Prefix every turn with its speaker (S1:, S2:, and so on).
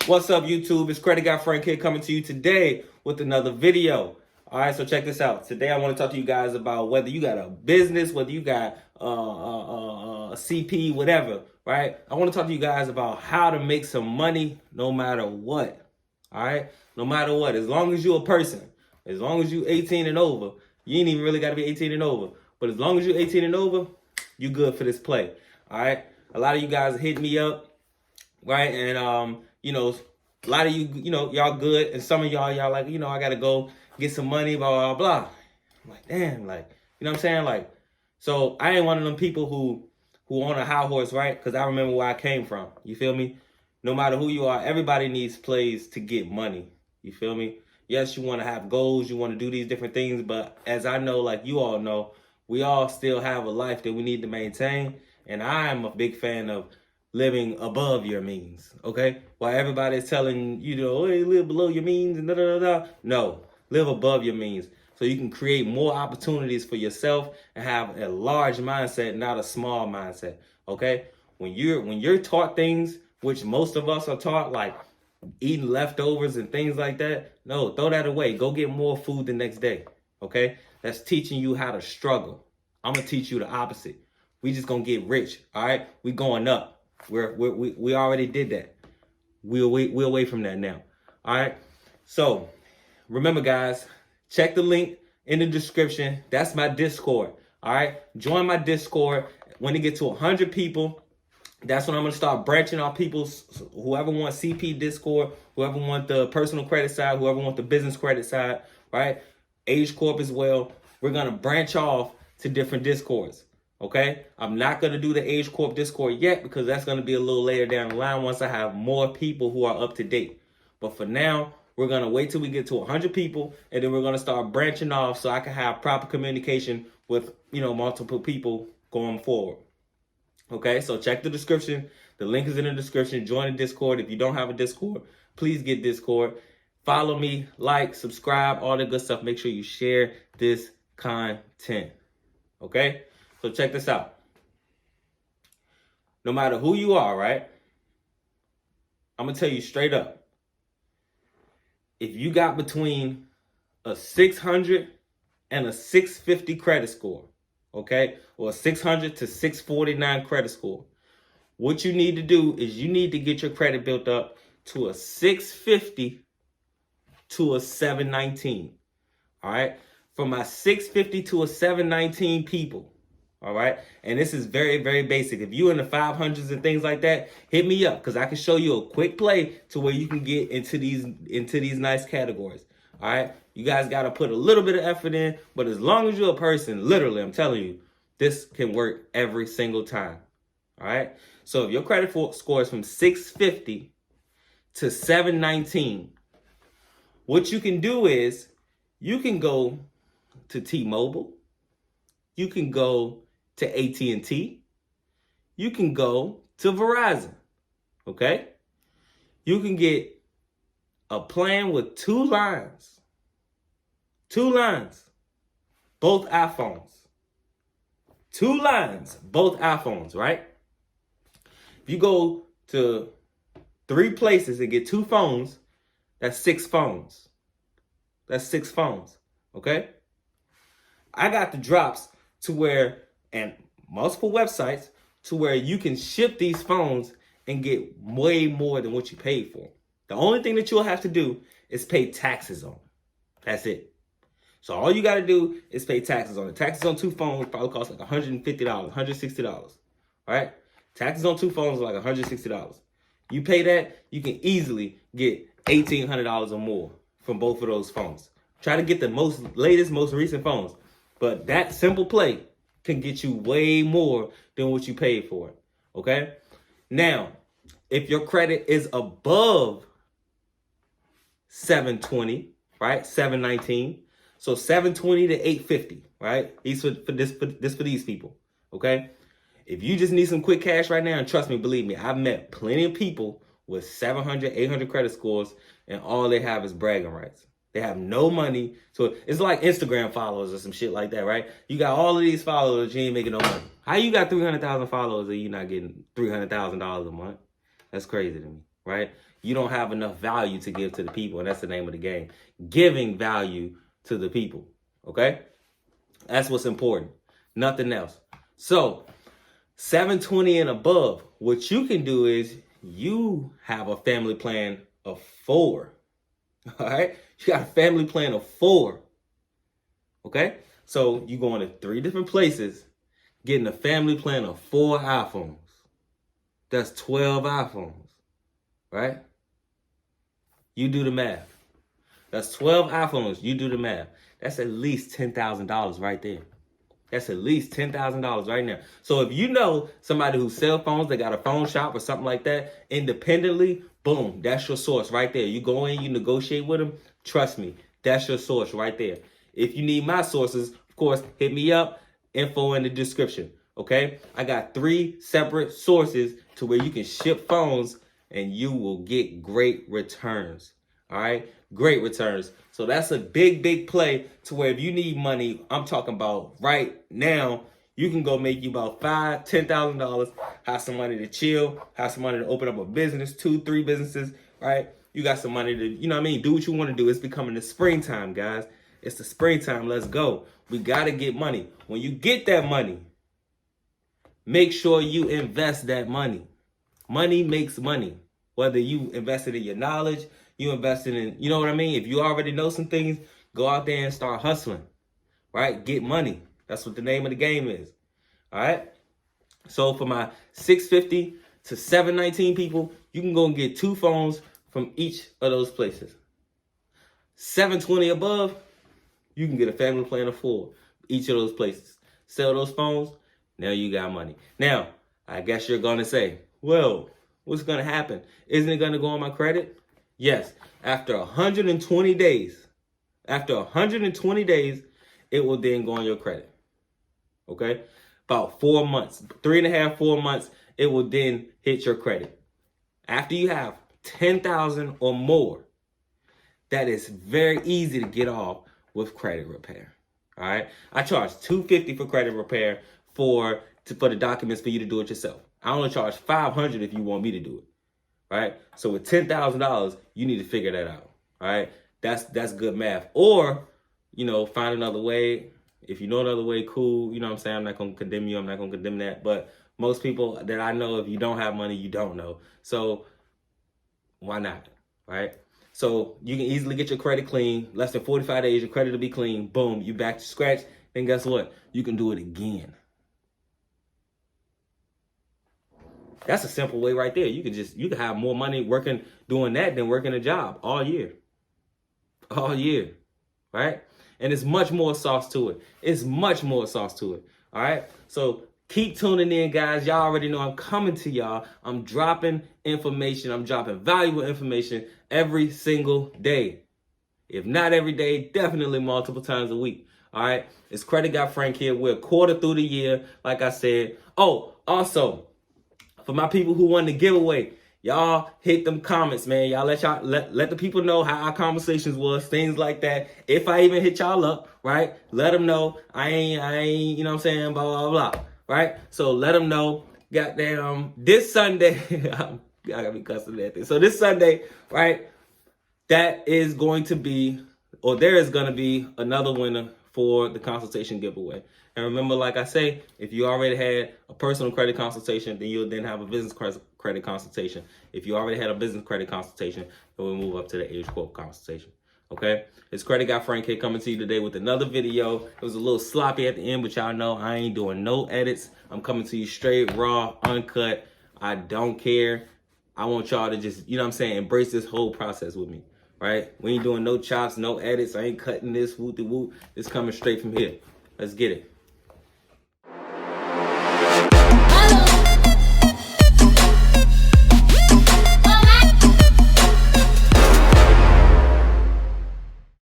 S1: What's up, YouTube? It's Credit Guy Frank here coming to you today with another video. All right, so check this out. Today I want to talk to you guys about whether you got a business, whether you got a CP, whatever, right? I want to talk to you guys about how to make some money no matter what. All right, no matter what. As long as you're a person, as long as you're 18 and over, you ain't even really got to be 18 and over. But as long as you're 18 and over, you good for this play. All right. A lot of you guys hit me up. Right, and a lot of you, y'all good, and some of y'all like, I gotta go get some money, blah blah blah. I'm like, damn, like, you know what I'm saying, like, so I ain't one of them people who on a high horse, right? Because I remember where I came from. You feel me? No matter who you are, everybody needs plays to get money. You feel me? Yes, you want to have goals, you want to do these different things, but as I know, like you all know, we all still have a life that we need to maintain, and I am a big fan of living above your means, okay? While everybody's telling you, hey, live below your means and da-da-da-da. No, live above your means so you can create more opportunities for yourself and have a large mindset, not a small mindset, okay? When you're taught things, which most of us are taught, like eating leftovers and things like that, no, throw that away. Go get more food the next day, okay? That's teaching you how to struggle. I'm gonna teach you the opposite. We just gonna get rich, all right? We going up. We already did that. We're away from that now. All right. So remember, guys, check the link in the description. That's my Discord. All right. Join my Discord. When it gets to 100 people, that's when I'm gonna start branching off people's. Whoever wants CP Discord, whoever want the personal credit side, whoever want the business credit side, right? Age Corp as well. We're gonna branch off to different Discords. Okay, I'm not going to do the Age Corp Discord yet because that's going to be a little later down the line once I have more people who are up to date. But for now, we're going to wait till we get to 100 people, and then we're going to start branching off so I can have proper communication with, multiple people going forward. Okay, so check the description. The link is in the description. Join the Discord. If you don't have a Discord, please get Discord. Follow me, like, subscribe, all the good stuff. Make sure you share this content. Okay? So check this out. No matter who you are, right? I'm going to tell you straight up. If you got between a 600 and a 650 credit score, okay? Or a 600 to 649 credit score, what you need to do is you need to get your credit built up to a 650 to a 719. All right? From my 650 to a 719 people. All right. And this is very, very basic. If you in the 500s and things like that, hit me up because I can show you a quick play to where you can get into these nice categories. All right. You guys got to put a little bit of effort in. But as long as you're a person, literally, I'm telling you, this can work every single time. All right. So if your credit score is from 650 to 719, what you can do is you can go to T-Mobile. You can go to AT&T. You can go to Verizon. Okay? You can get a plan with 2 lines. 2 lines. Both iPhones. 2 lines. Both iPhones, right? If you go to 3 places and get 2 phones, that's 6 phones. That's 6 phones. Okay? I got the drops to where, and multiple websites, to where you can ship these phones and get way more than what you paid for. The only thing that you'll have to do is pay taxes on them. That's it. So all you got to do is pay taxes on it. Taxes on 2 phones probably cost like $150, $160. All right? Taxes on 2 phones are like $160. You pay that, you can easily get $1,800 or more from both of those phones. Try to get the latest, most recent phones. But that simple play can get you way more than what you paid for it. Okay? Now, if your credit is above 720, right? 719. So 720 to 850, right? These for these people. Okay? If you just need some quick cash right now, and trust me, believe me, I've met plenty of people with 700, 800 credit scores, and all they have is bragging rights. They have no money. So it's like Instagram followers or some shit like that, right? You got all of these followers, you ain't making no money. How you got 300,000 followers and you not getting $300,000 a month? That's crazy to me, right? you don't have enough value to give to the people. And that's the name of the game. Giving value to the people. Okay? That's what's important. Nothing else. So 720 and above, what you can do is you have a family plan of 4. All right? You got a family plan of 4. Okay? So you going to 3 different places, getting a family plan of 4 iPhones. That's 12 iPhones. Right? You do the math. That's 12 iPhones. You do the math. That's at least $10,000 right there. That's at least $10,000 right now. So if you know somebody who sells phones, they got a phone shop or something like that, independently, boom, that's your source right there. You go in, you negotiate with them. Trust me, that's your source right there. If you need my sources, of course, hit me up. Info in the description. Okay? I got 3 separate sources to where you can ship phones and you will get great returns. All right? Great returns. So that's a big, big play to where if you need money, I'm talking about right now, you can go make you about $5,000, $10,000, have some money to chill, have some money to open up a business, 2, 3 businesses, right? You got some money to, you know what I mean? Do what you want to do. It's becoming the springtime, guys. It's the springtime. Let's go. We got to get money. When you get that money, make sure you invest that money. Money makes money. Whether you invested in your knowledge, you invested in, you know what I mean? If you already know some things, go out there and start hustling, right? Get money. That's what the name of the game is, all right? So for my 650 to 719 people, you can go and get 2 phones from each of those places. 720 above, you can get a family plan of 4, each of those places. Sell those phones, now you got money. Now, I guess you're going to say, well, what's going to happen? Isn't it going to go on my credit? Yes. After 120 days, it will then go on your credit. Okay? About 4 months, 3.5, 4 months, it will then hit your credit. After you have 10,000 or more, that is very easy to get off with credit repair. All right? I charge $250 for credit repair for the documents for you to do it yourself. I only charge $500 if you want me to do it. Right? So with $10,000, you need to figure that out. All right? That's good math. Or, you know, find another way. If you know another way, cool. You know what I'm saying? I'm not going to condemn you. I'm not going to condemn that. But most people that I know, if you don't have money, you don't know. So why not? Right? So you can easily get your credit clean. Less than 45 days, your credit will be clean. Boom, you back to scratch. Then guess what? You can do it again. That's a simple way right there. You can have more money doing that than working a job all year. All year. Right? And it's much more sauce to it. It's much more sauce to it. All right? So keep tuning in, guys. Y'all already know I'm coming to y'all. I'm dropping information. I'm dropping valuable information every single day. If not every day, definitely multiple times a week. All right? It's Credit Guy Frank here. We're a quarter through the year, like I said. Oh, also, for my people who won the giveaway, y'all hit them comments, man. Y'all let the people know how our conversations was, things like that. If I even hit y'all up, right? Let them know I ain't, you know what I'm saying, blah, blah, blah, right? So let them know, goddamn, this Sunday, I gotta be cussing that thing. So this Sunday, right, that is going to be, or there is going to be another winner for the consultation giveaway. And remember, like I say, if you already had a personal credit consultation, then you'll then have a business credit consultation. If you already had a business credit consultation, then we'll move up to the age quote consultation. Okay? It's Credit Guy Frank here coming to you today with another video. It was a little sloppy at the end, but y'all know I ain't doing no edits. I'm coming to you straight, raw, uncut. I don't care. I want y'all to just, you know what I'm saying, embrace this whole process with me. Right? We ain't doing no chops, no edits. I ain't cutting this, whoop-de-whoop. It's coming straight from here. Let's get it.